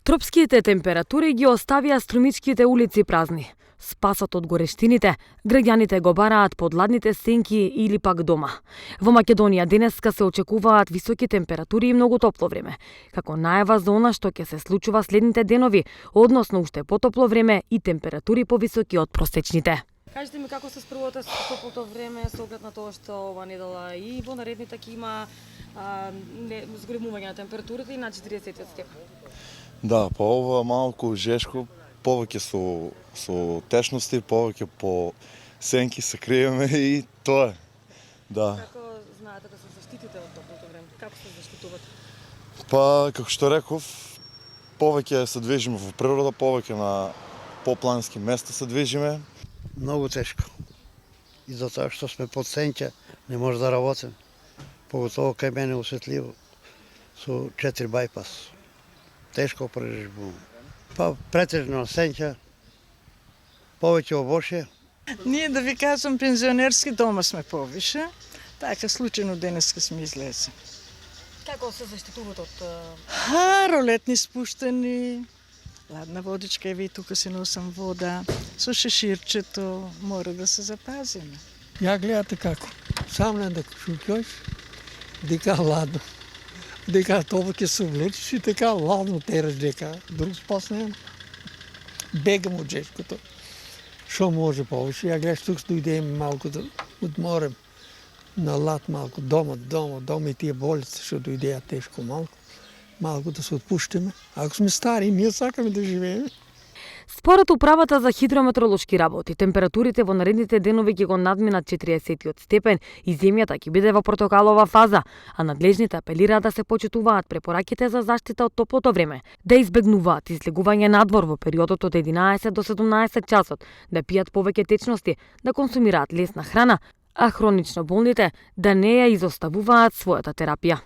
Тропските температури ги оставија струмичките улици празни. Спасот од горештините, граѓаните го бараат под ладните стенки или пак дома. Во Македонија денеска се очекуваат високи температури и многу топло време, како најава за она што ќе се случува следните денови, односно уште потопло време и температури повисоки од просечните. Кажете ми како се спроводите со топлото време со оглед на тоа што ова недела и во наредните ќе има зголемување на температурите и на 40 степени. Да, па ова малку жешко, повеќе со тешности, повеќе по сенки се криеме и тоа е. Да. Како знаете да се заштитите од топлото време? Како се заштитувате? Па, како што реков, повеќе се движиме во природа, повеќе на поплански места се движиме. Многу тешко. И затоа што сме под сенќа, не може да работиме. Поготово кај мене осветливо, со 4 бајпас. Тешко преживувам. Па претежно сенќа, повеќе обоше. Ние, да ви кажам, пензионерски дома сме повише. Така случајно денеска сме излезе. Како се заштитувате од Ролетни спуштени, ладна водичка, еви тука си носам вода, со шеширчето, мора да се запазиме. Ја гледате како, сам не да шукјош, дека ладно. Дека тоа ќе се влечеш и така ладно тераш дека друг спас нема. Бегам од жешкото. Шо може повише? Ја гледаш тук дојдеме малку да одморем на лад малку, дома и тие болици што дојдеа тешко малку да се отпуштиме. Ако сме стари, ние сакаме да живееме. Според управата за хидрометеоролошки работи, температурите во наредните денови ќе го надминат 40 степен и земјата ќе биде во портокалова фаза, а надлежните апелираат да се почитуваат препораките за заштита од топлото време, да избегнуваат излегување надвор во периодот од 11 до 17 часот, да пијат повеќе течности, да консумираат лесна храна, а хронично болните да не ја изоставуваат својата терапија.